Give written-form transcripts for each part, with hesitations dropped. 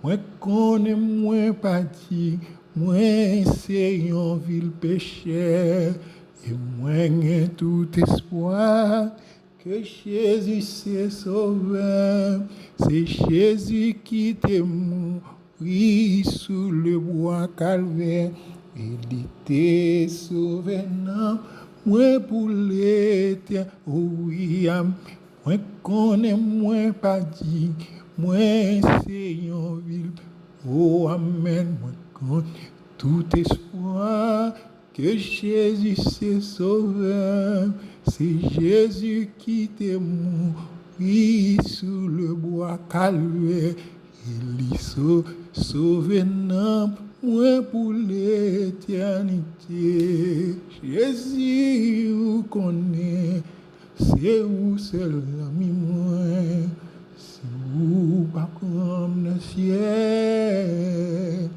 Moi connais moi parti, moi c'est un vil pécheur, et moi j'ai tout espoir que Jésus c'est sauveur, c'est Jésus qui t'est mort sous le bois calvaire, il était sauvé non, moi pour l'éternité, oui, moi connais moi pas dit, moi c'est un vil, oh amen, moi connais tout espoir que Jésus c'est sauveur, c'est Jésus qui t'est mort sous le bois calvaire, il y sauvé non, moi pour l'éternité. Jésus vous connaît, c'est où seul ami moi, si vous pas comme le ciel.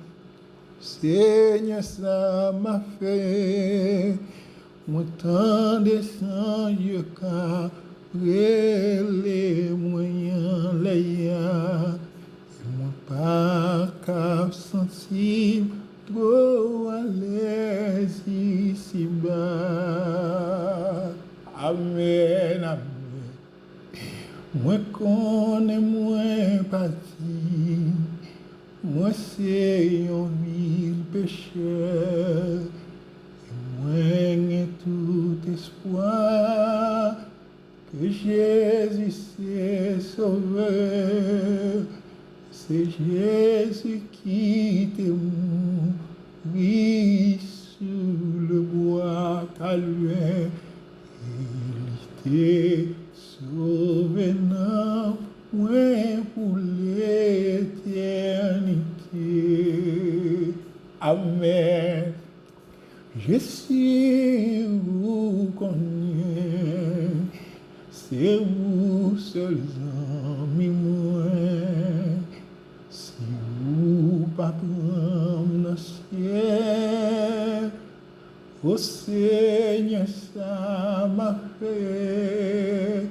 Seigneur, ça m'a fait, moi tant de sang, je car les moyens, les moi pas qu'à sentir trop à l'aise ici-bas. Amen, amen. Moi connais, moi parti, moi c'est un vil pécheur, et moi j'ai tout espoir que Jésus c'est sauveur, c'est Jésus qui t'est mort sous le bois calvaire, il t'est sauvé non, moi pour l'éternité. Amen. Je suis vous connais, c'est vous seuls amis moi, si vous pas prendre le ciel, au Seigneur ça m'a fait,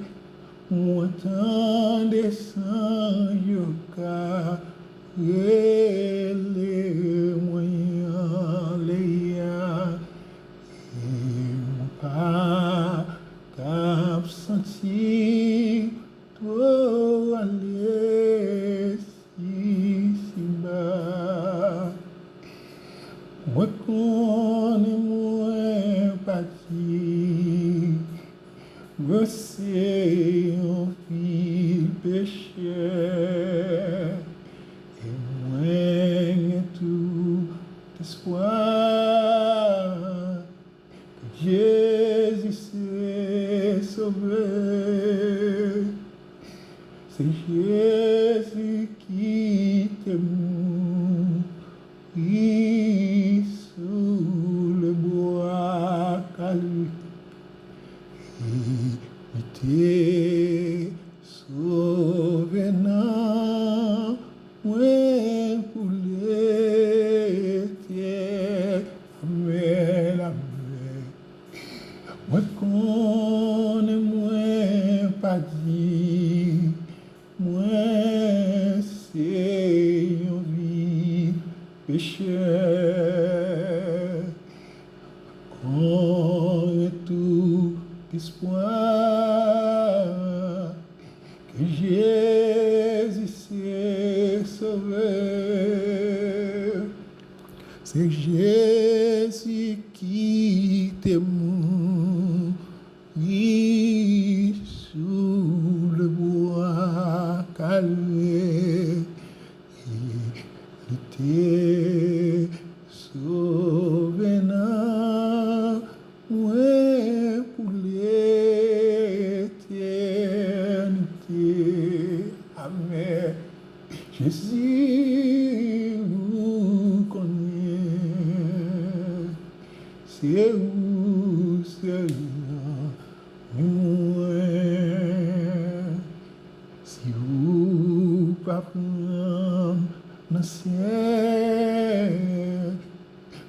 moi tant descend yo car les moyens les pas qu'absenti trop à l'aise ici-bas. Moi connais moi parti, moi c'est un vil pécheur, et moi j'ai tout espoir que Jésus c'est sauveur, c'est Jésus qui t'est mort sous le bois calvaire, il t'est sauvé non, moi pour l'éternité. Amen, amen. Moi connais moi pas dit, moi c'est un vil pécheur, qu'on tout espoir que Jésus c'est sauveur, c'est Jésus qui t'est mort sous le bois calvaire, il t'est sauvé non, moi pour l'éternité. Amen. Jésus vous connaît, c'est vous seul moi, si vous pas prendre le ciel,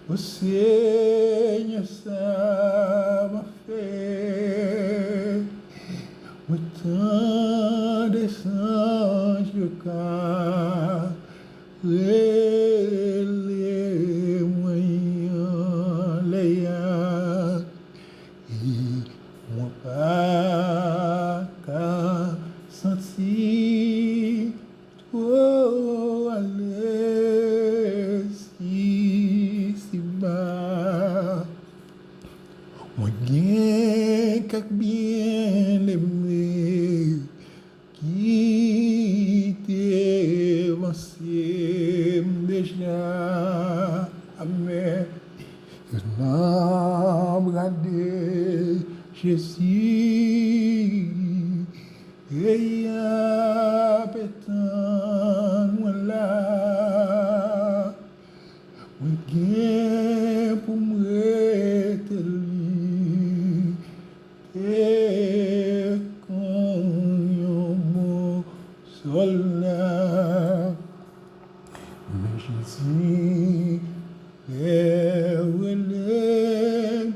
au Seigneur ça m'a fait, autant de anges car les moyens, les et moi pas qu'à sentir trop à l'aise ici bas. Moi bien qu'à bien aimé qui t'évancé déjà. Amen. Non, regardez Jésus, et a pétan moi là, moi gain pour me lui, et quand yon mon soldat, mais Jésus relève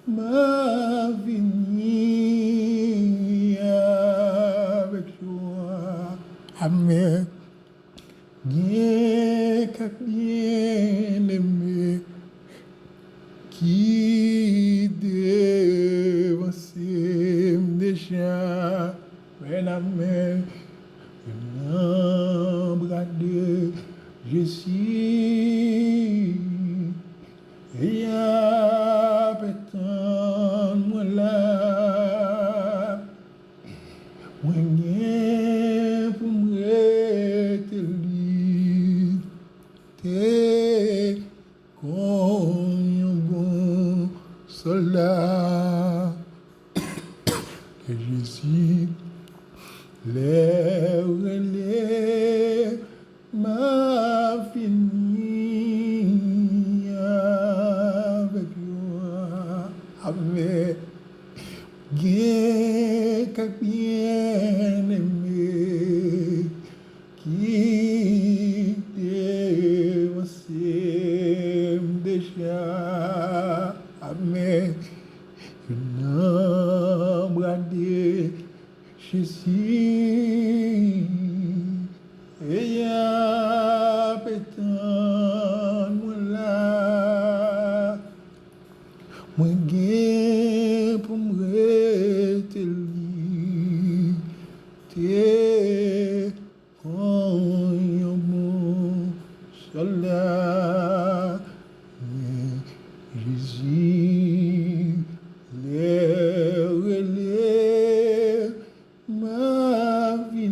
ma vie avec joie. Amen. Bien qu'à bien aimé qui dévancé déjà. Amen, amen. L'ombre de Jésus. Et à pétan moi là, moi gain pour me lui, t'es comme un bon soldat. Que Jésus les relais m'a fini avec joie. Amen. Bien qu'à bien aimé qui dévancé déjà. Amen. Non, regardez Jésus, et a pétan moi là, moi gain pour me lui, t'es quand yon bon soldat, mais Jésus les relève ma vie.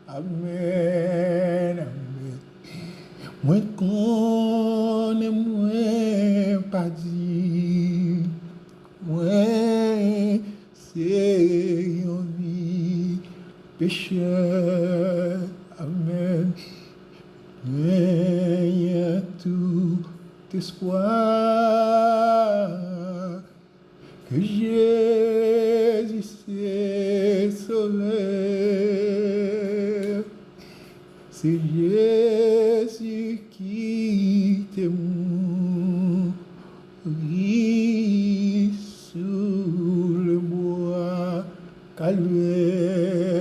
Amen, amen. Moi connais, moi pas dit, moi c'est une vie pécheur. Amen. Mais y a tout espoir que Jésus s'est sauvé. C'est Jésus qui t'est mort sur le bois Calvaire.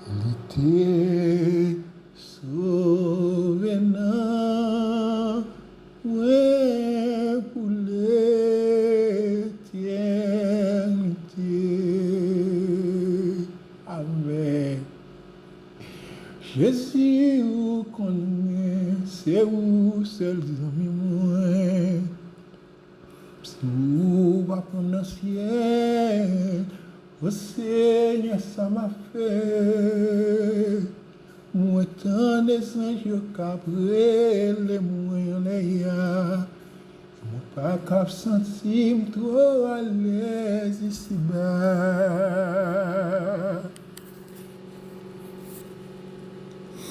Il était sauvé, ouais, pour l'éternité. Amen. Jésus vous connaît, c'est vous seul amis moi. Si vous va prendre le ciel, au Seigneur ça m'a fait. Moi tant des anges qu'après les moyens les ya. Moi pas cap sentir trop à l'aise ici bas.